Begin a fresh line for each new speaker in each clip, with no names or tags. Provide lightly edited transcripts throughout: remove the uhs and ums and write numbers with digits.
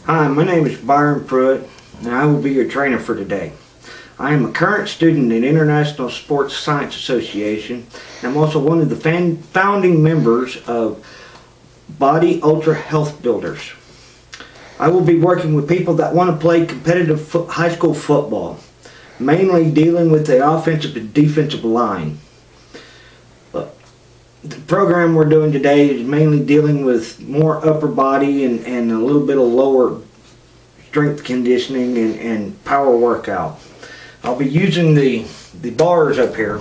Hi, my name is Byron Pruitt, and I will be your trainer for today. I am a current student in International Sports Science Association, and I'm also one of the founding members of Body Ultra Health Builders. I will be working with people that want to play competitive high school football, mainly dealing with the offensive and defensive line. The program we're doing today is mainly dealing with more upper body and a little bit of lower strength conditioning and power workout. I'll be using the bars up here,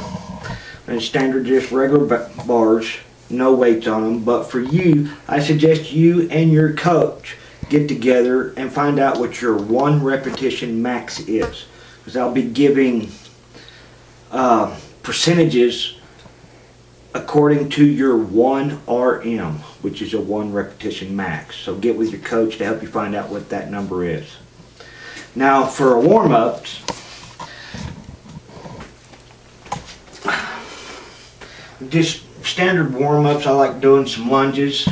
and standard just regular bars, no weights on them. But for you, I suggest you and your coach get together and find out what your 1 repetition max is, because I'll be giving percentages according to your 1 RM, which is a 1 repetition max. So get with your coach to help you find out what that number is. Now for warm-ups, just standard warm-ups, I like doing some lunges.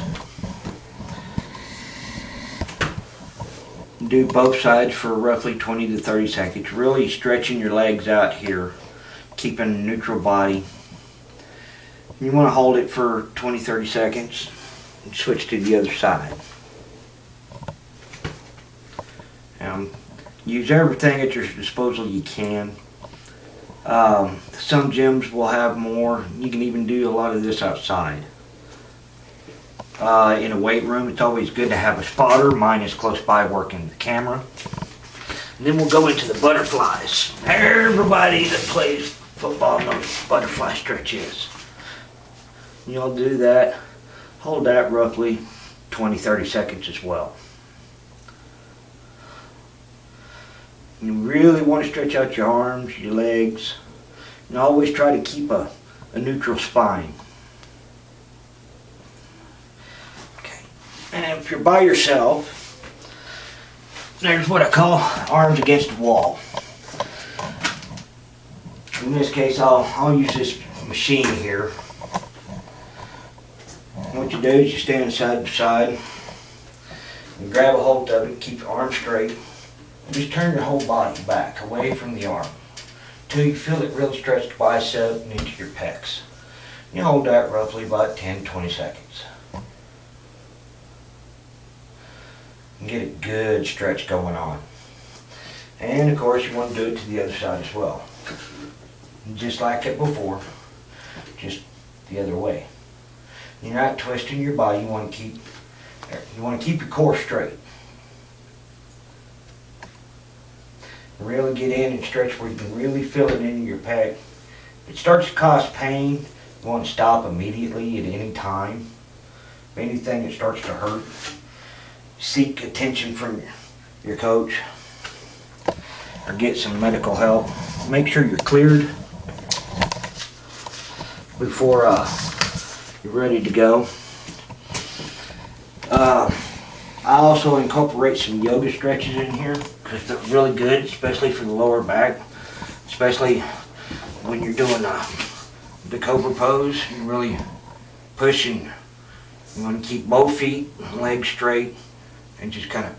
Do both sides for roughly 20 to 30 seconds, really stretching your legs out here, keeping a neutral body. You want to hold it for 20-30 seconds and switch to the other side. Use everything at your disposal you can. Some gyms will have more. You can even do a lot of this outside. In a weight room, it's always good to have a spotter. Mine is close by working the camera. And then we'll go into the butterflies. Everybody that plays football knows what butterfly stretch is. You'll do that, hold that roughly 20-30 seconds as well. You really want to stretch out your arms, your legs, and always try to keep a neutral spine. Okay. And if you're by yourself, there's what I call arms against the wall. In this case, I'll use this machine here. What you do is you stand side to side and grab a hold of it, keep your arms straight, and just turn your whole body back away from the arm until you feel it really stretch the bicep and into your pecs. You hold that roughly about 10-20 seconds. And get a good stretch going on. And of course you want to do it to the other side as well. And just like it before, just the other way. You're not twisting your body. You want to keep your core straight. Really get in and stretch where you can really feel it in your pec. If it starts to cause pain, you want to stop immediately at any time. If anything that starts to hurt, seek attention from your coach or get some medical help. Make sure you're cleared before you're ready to go. I also incorporate some yoga stretches in here because they're really good, especially for the lower back, especially when you're doing the cobra pose. You're really pushing. You want to keep both feet and legs straight and just kind of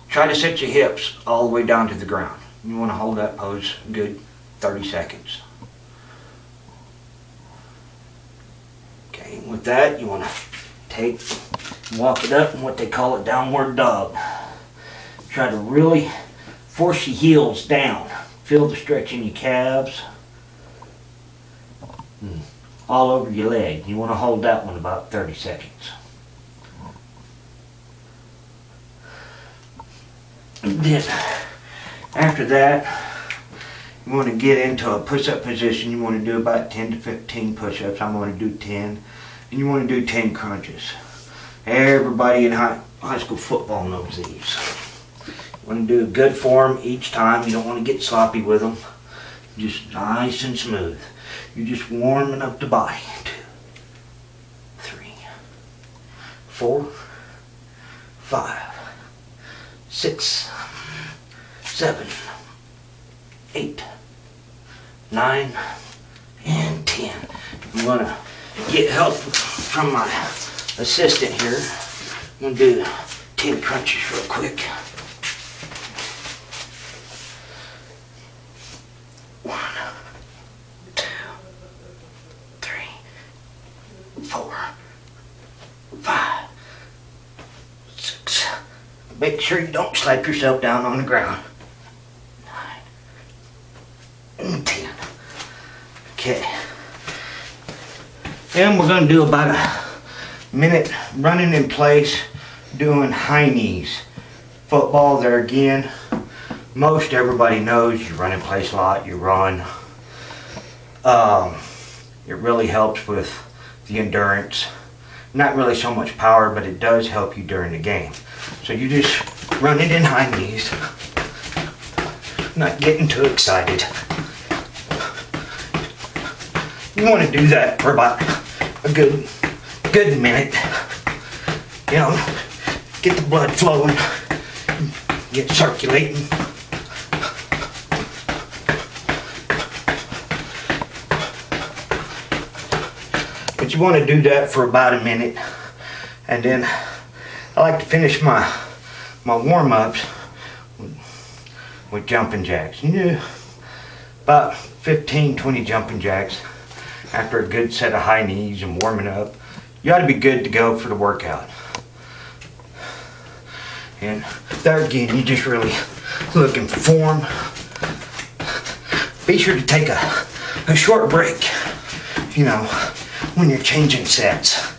try to set your hips all the way down to the ground. You want to hold that pose a good 30 seconds. With that, you want to walk it up in what they call a downward dog. Try to really force your heels down. Feel the stretch in your calves. All over your leg. You want to hold that one about 30 seconds. And then, after that, you want to get into a push-up position. You want to do about 10 to 15 push-ups. I'm going to do 10. And you want to do 10 crunches. Everybody in high school football knows these. You want to do a good form each time. You don't want to get sloppy with them. Just nice and smooth. You're just warming up the body. 2, 3, 4, 5, 6, 7, 8, 9, and 10. I'm going to get help from my assistant here. I'm going to do 10 crunches real quick. 1, 2, 3, 4, 5, 6. Make sure you don't slap yourself down on the ground. 9 and 10. Okay. Then we're going to do about a minute running in place, doing high knees. Football there again, most everybody knows you run in place a lot, you run. It really helps with the endurance. Not really so much power, but it does help you during the game. So you just run it in high knees. Not getting too excited. You want to do that for about a good minute. You know, get the blood flowing, get circulating. But you want to do that for about a minute, and then I like to finish my warm-ups with jumping jacks. About 15-20 jumping jacks after a good set of high knees and warming up. You ought to be good to go for the workout. And there again, you just really looking for form. Be sure to take a short break, you know, when you're changing sets.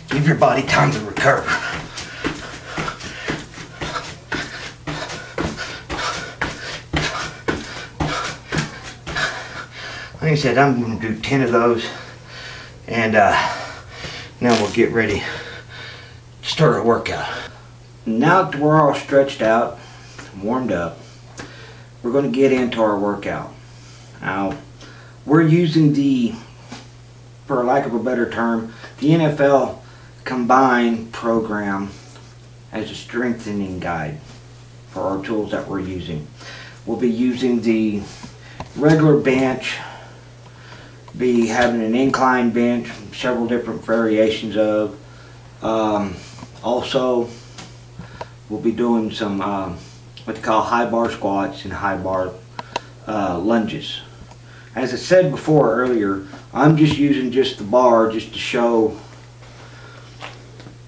Give your body time to recover. Like I said, I'm going to do 10 of those, and now we'll get ready to start our workout. Now that we're all stretched out, warmed up, we're going to get into our workout. Now, we're using for lack of a better term, the NFL Combine program as a strengthening guide for our tools that we're using. We'll be using the regular bench, be having an incline bench, several different variations of. Also, we'll be doing some what they call high bar squats and high bar lunges. As I said before earlier, I'm just using just the bar just to show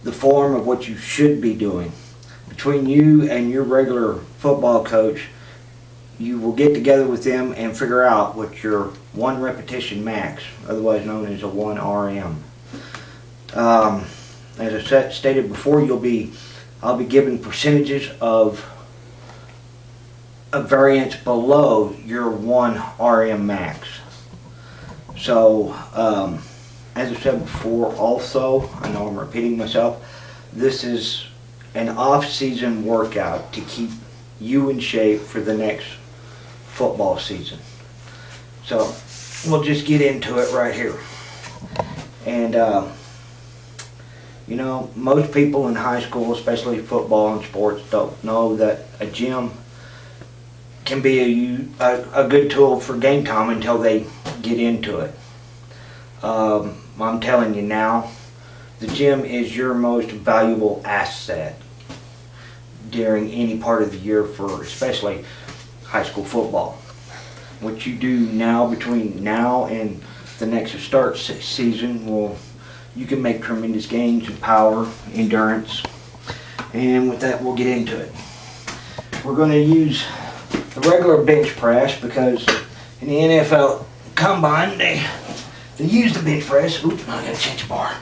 the form of what you should be doing. Between you and your regular football coach, you will get together with them and figure out what your 1 repetition max, otherwise known as a 1 RM. As I stated before, I'll be giving percentages of a variance below your 1 RM max. So, as I said before also, I know I'm repeating myself, this is an off-season workout to keep you in shape for the next football season. So, we'll just get into it right here. And, you know, most people in high school, especially football and sports, don't know that a gym can be a good tool for game time until they get into it. I'm telling you now, the gym is your most valuable asset during any part of the year for especially high school football. What you do now, between now and the next start season, you can make tremendous gains in power, endurance, and with that we'll get into it. We're going to use the regular bench press because in the NFL Combine they use the bench press. Oops, I gotta change the bar.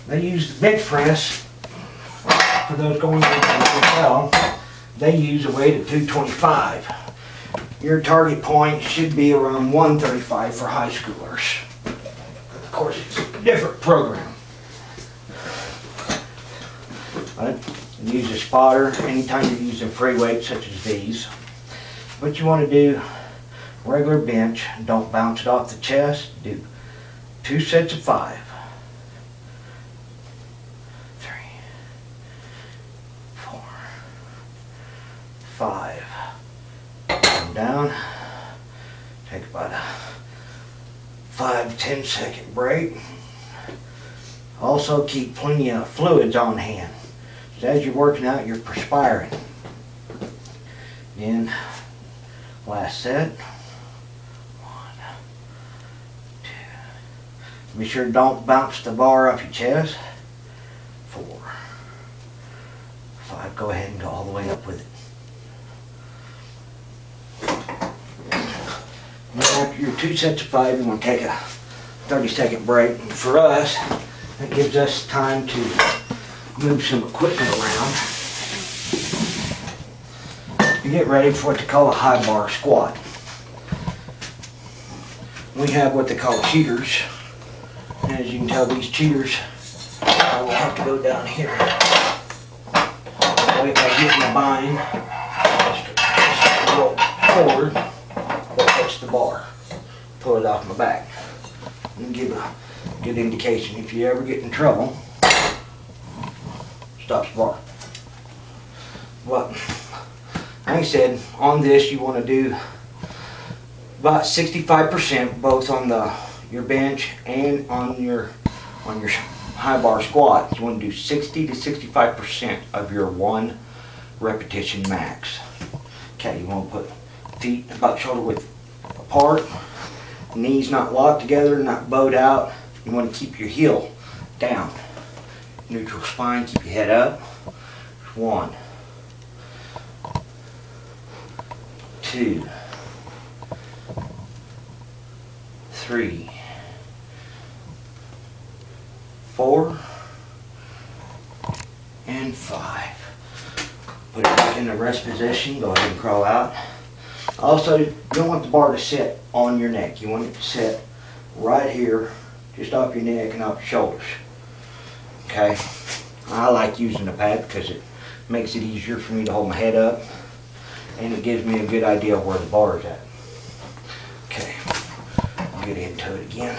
They use the bench press for those going to the NFL. They use a weight of 225. Your target point should be around 135 for high schoolers. Of course, it's a different program. Right? Use a spotter anytime you're using free weights such as these. What you want to do, regular bench, don't bounce it off the chest. Do 2 sets of 5. 3, 4, 5. Come down. Take about 5 to 10 second break. Also keep plenty of fluids on hand. So as you're working out, you're perspiring. Then last set. 1, 2. Be sure don't bounce the bar off your chest. 4, 5. Go ahead and go all the way up with it. Now after your 2 sets of 5, you want to take a 30-second break. And for us, that gives us time to move some equipment around and get ready for what they call a high bar squat. We have what they call cheaters. And as you can tell, these cheaters, I will have to go down here. That way if I get in a bind, just roll forward, that hits the bar. Pull it off my back. And give a good indication. If you ever get in trouble, stops the bar. Well, like I said, on this you want to do about 65% both on your bench and on your high bar squat. You want to do 60 to 65% of your 1 repetition max. Okay, you want to put feet about shoulder width apart, knees not locked together, not bowed out. You want to keep your heel down. Neutral spine, keep your head up. 1, 2, 3, 4, and 5. Put it back in the rest position. Go ahead and crawl out. Also, you don't want the bar to sit on your neck. You want it to sit right here, just off your neck and off your shoulders. Okay? I like using a pad because it makes it easier for me to hold my head up, and it gives me a good idea of where the bar is at. Okay, I'll get into it again.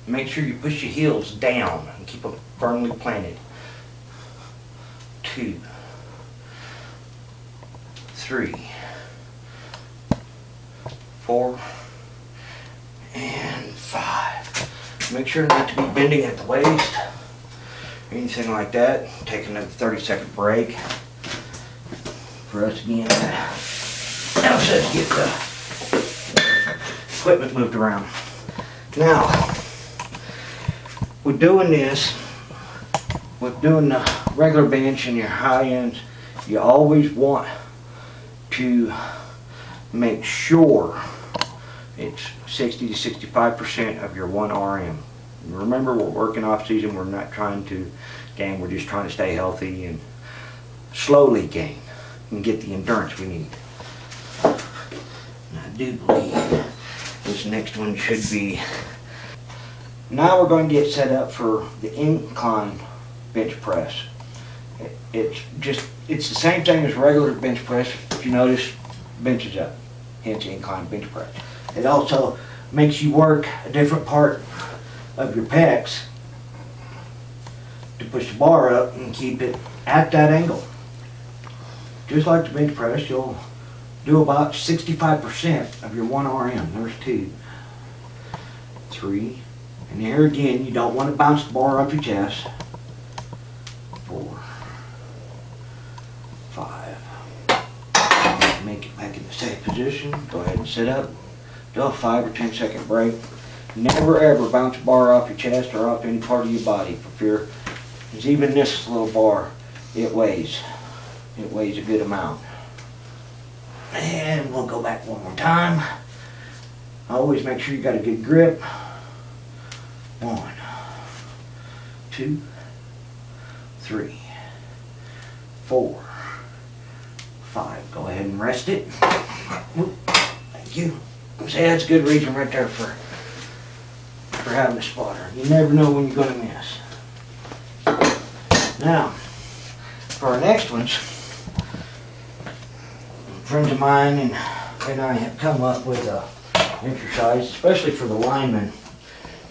Make sure you push your heels down and keep them firmly planted. 2, 3, 4, and 5. Make sure not to be bending at the waist or anything like that. Take another 30-second break for us again. Now let's get the equipment moved around. Now, with doing this, with doing the regular bench and your high ends, you always want to make sure it's 60 to 65% of your 1 RM. Remember, we're working off season. We're not trying to gain. We're just trying to stay healthy and slowly gain and get the endurance we need. And I do believe this next one should be. Now we're going to get set up for the incline bench press. It's the same thing as regular bench press. If you notice, bench is up, hence incline bench press. It also makes you work a different part of your pecs to push the bar up and keep it at that angle. Just like the bench press, you'll do about 65% of your 1 RM. There's 2, 3, and here again, you don't want to bounce the bar off your chest. 4, 5. Make it back in the safe position. Go ahead and sit up. Do a 5 or 10 second break. Never ever bounce a bar off your chest or off any part of your body for fear. Because even this little bar, it weighs a good amount. And we'll go back one more time. Always make sure you got a good grip. 1, 2, 3, 4, 5. Go ahead and rest it. Thank you. See, that's a good reason right there for having a spotter. You never know when you're going to miss. Now, for our next ones, friends of mine and I have come up with a exercise, especially for the linemen,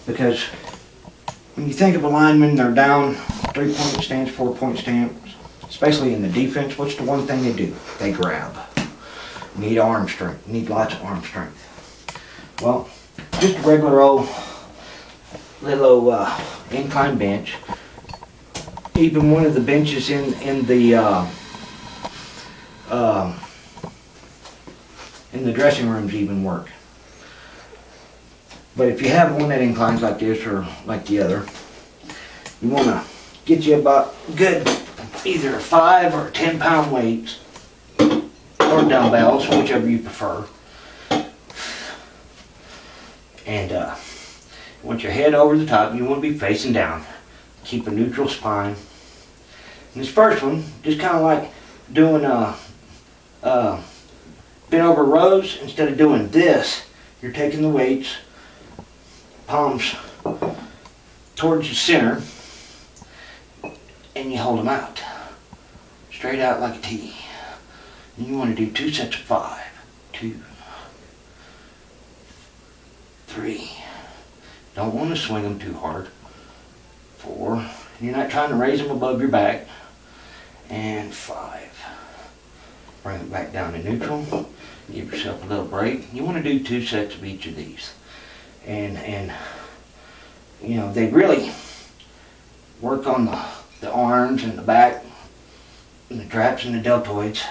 because when you think of a lineman, they're down 3-point stance, 4-point stance, especially in the defense. What's the one thing they do? They grab. You need arm strength. You need lots of arm strength. Well, just a regular old little incline bench. Even one of the benches in the dressing rooms even work. But if you have one that inclines like this or like the other, you want to get you about good either a 5 or 10 pound weights or dumbbells, whichever you prefer. And want your head over the top. You want to be facing down. Keep a neutral spine. And this first one, just kind of like doing bent over rows. Instead of doing this, you're taking the weights, palms towards the center, and you hold them out, straight out like a T. And you want to do 2 sets of 5. 2, 3. Don't want to swing them too hard. 4. You're not trying to raise them above your back. And 5. Bring it back down to neutral. Give yourself a little break. You want to do 2 sets of each of these. And you know, they really work on the arms and the back and the traps and the deltoids.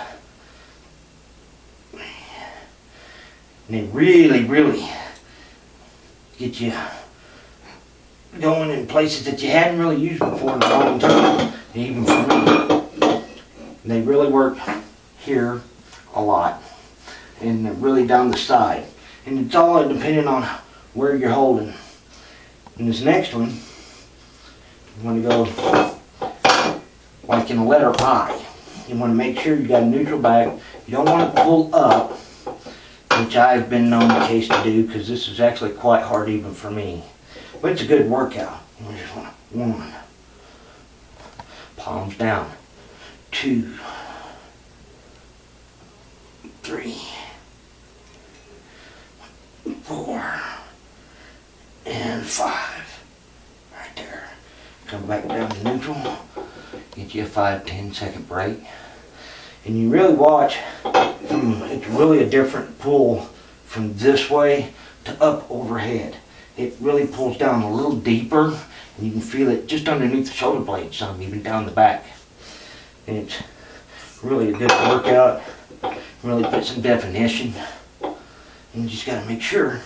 And they really get you going in places that you hadn't really used before in a long time. And even for me, they really work here a lot, and really down the side. And it's all depending on where you're holding. In this next one, you want to go like in the letter I. You want to make sure you got a neutral back. You don't want to pull up, which I've been known the case to do, because this is actually quite hard even for me. But it's a good workout. You just want to 1, palms down, 2, 3, 4, and 5. Right there. Come back down to neutral. Get you a 5-10 second break. And you really watch, it's really a different pull from this way to up overhead. It really pulls down a little deeper, and you can feel it just underneath the shoulder blades, some even down the back. And it's really a good workout. Really put some definition. And you just got to make sure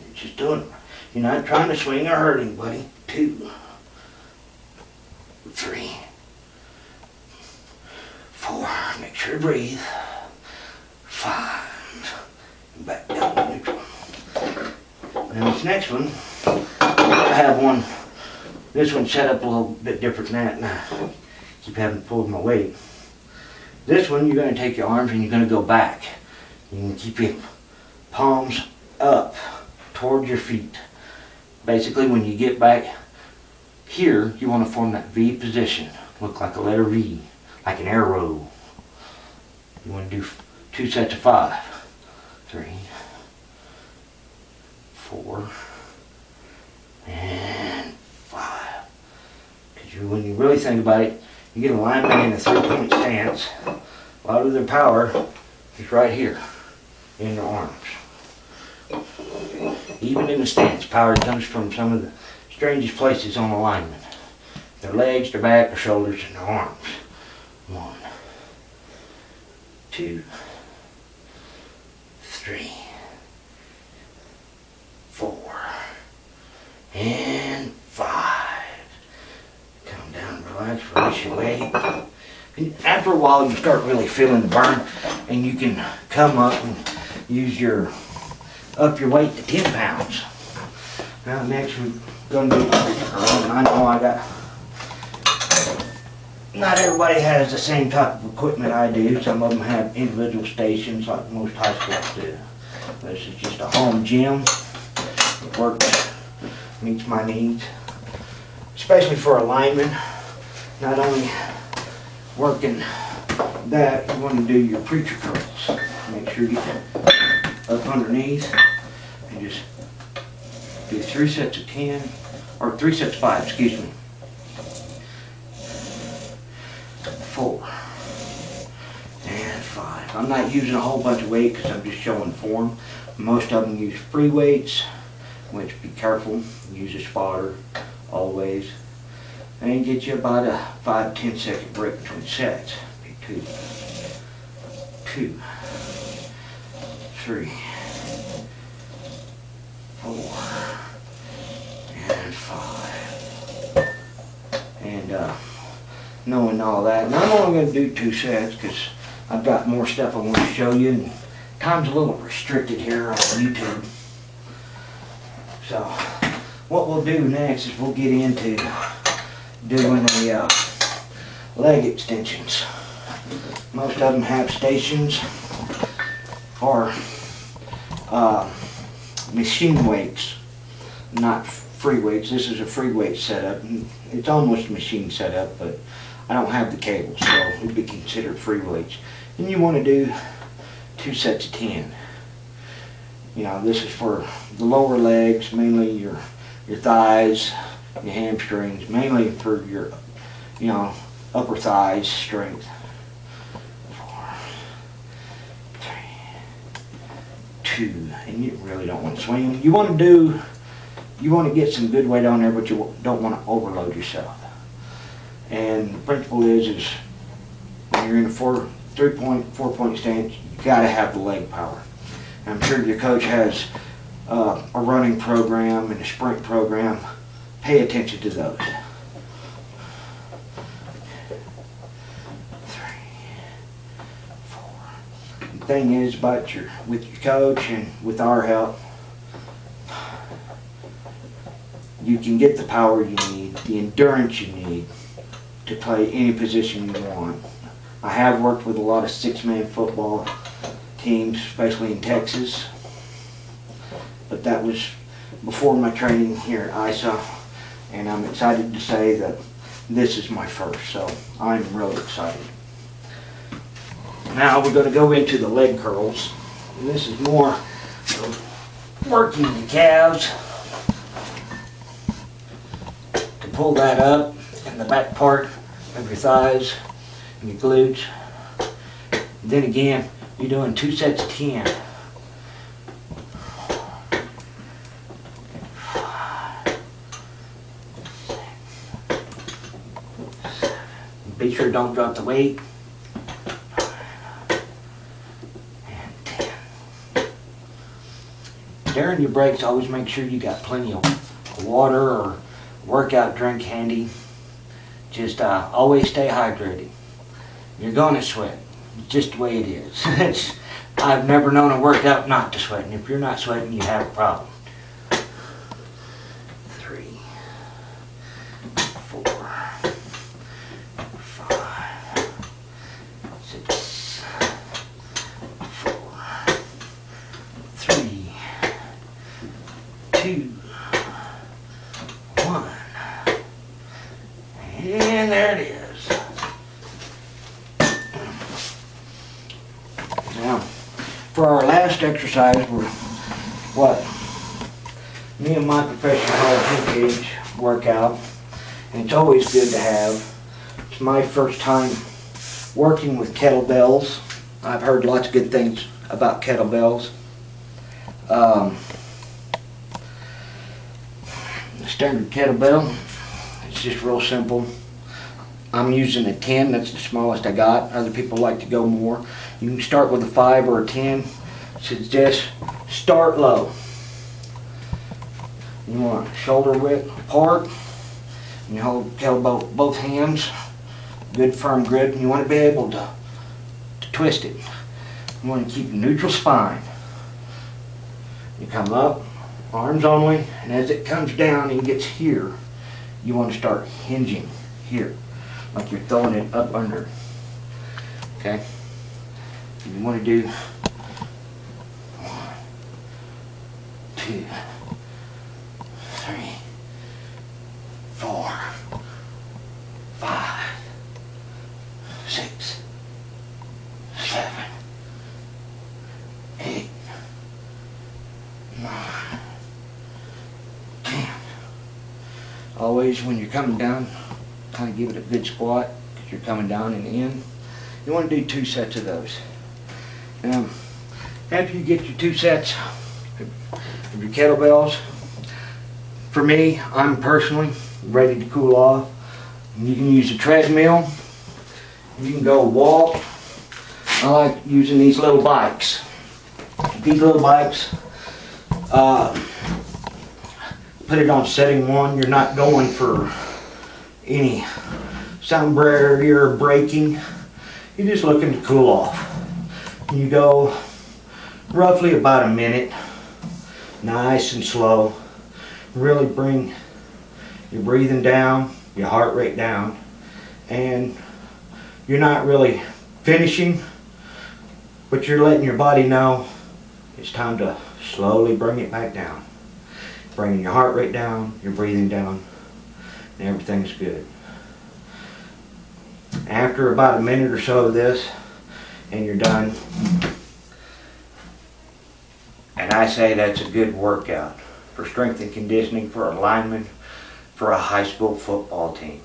you're just doing it. You're not trying to swing or hurt anybody. 2, 3, 4. Make sure to breathe. 5. Back down to neutral. Now this next one, I have one. This one's set up a little bit different than that, and I keep having to pull my weight. This one, you're going to take your arms and you're going to go back. You can keep your palms up toward your feet. Basically, when you get back here, you want to form that V position. Look like a letter V, like an arrow. You want to do 2 sets of 5. 3, 4, and 5. Because when you really think about it, you get alignment in a 3-point stance. A lot of their power is right here in your arms. Even in the stance, power comes from some of the strangest places on alignment. Their legs, their back, their shoulders, and their arms. 1, 2, 3, 4, and 5. Come down, relax, release your weight. And after a while, you start really feeling the burn, and you can come up and use up your weight to 10 pounds. Now next we're going to do, I know not everybody has the same type of equipment I do. Some of them have individual stations like most high schools do. This is just a home gym. It works, meets my needs, especially for alignment. Not only working that, you want to do your preacher curls. Make sure you get up underneath and just do 3 sets of 10, or 3 sets of 5, excuse me. 4 and 5. I'm not using a whole bunch of weight because I'm just showing form. Most of them use free weights, which be careful, use a spotter always. And get you about a 5-10 second break between sets. 2, 2, 3, 4, and 5. And knowing all that, and I'm only going to do 2 sets because I've got more stuff I want to show you, and time's a little restricted here on YouTube. So what we'll do next is we'll get into doing the leg extensions. Most of them have stations or machine weights, not free weights. This is a free weight setup. It's almost a machine setup, but I don't have the cable, so it would be considered free weights. And you want to do 2 sets of 10. You know, this is for the lower legs, mainly your thighs, your hamstrings, mainly for your, you know, upper thighs strength. 4, 3, 2, and you really don't want to swing them. You want to get some good weight on there, but you don't want to overload yourself. And the principle is when you're in a 4-point stance, you got to have the leg power. And I'm sure your coach has a running program and a sprint program. Pay attention to those. 3, 4. The thing is about with your coach and with our help, you can get the power you need, the endurance you need to play any position you want. I have worked with a lot of 6-man football teams, especially in Texas, but that was before my training here at ISA, and I'm excited to say that this is my first, so I'm really excited. Now we're going to go into the leg curls, and this is more working the calves to pull that up and the back part of your thighs and your glutes. Then again, you're doing 2 sets of 10. Be sure don't drop the weight. And 10. During your breaks, always make sure you got plenty of water or workout drink handy. Just always stay hydrated. You're going to sweat. It's just the way it is. I've never known a workout not to sweat, and if you're not sweating, you have a problem. 3, 4, 5, 6, 4, 3, 2, 1, and there it is. Now, for our last exercise, what me and my professional call 10-gauge workout, and it's always good to have. It's my first time working with kettlebells. I've heard lots of good things about kettlebells. The standard kettlebell, it's just real simple. I'm using a 10, that's the smallest I got. Other people like to go more. You can start with a 5 or a 10. So just start low. You want shoulder width apart. And you hold kettlebell both hands. Good firm grip. And you want to be able to twist it. You want to keep a neutral spine. You come up, arms only, and as it comes down and gets here, you want to start hinging here, like you're throwing it up under. Okay? You want to do 1, 2, 3, 4, 5, 6, 7, 8, 9, 10. Always when you're coming down, kind of give it a good squat because you're coming down and in. You want to do 2 sets of those. After you get your 2 sets of your kettlebells, for me, I'm personally ready to cool off. You can use a treadmill. You can go walk. I like using these little bikes. These little bikes, put it on setting 1. You're not going for any sound barrier or braking. You're just looking to cool off. You go roughly about a minute, nice and slow. Really bring your breathing down, your heart rate down, and you're not really finishing, but you're letting your body know it's time to slowly bring it back down. Bringing your heart rate down, your breathing down, and everything's good. After about a minute or so of this, and you're done, and I say that's a good workout for strength and conditioning, for a lineman, for a high school football team.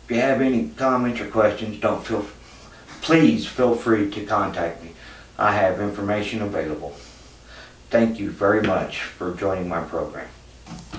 If you have any comments or questions, please feel free to contact me. I have information available. Thank you very much for joining my program.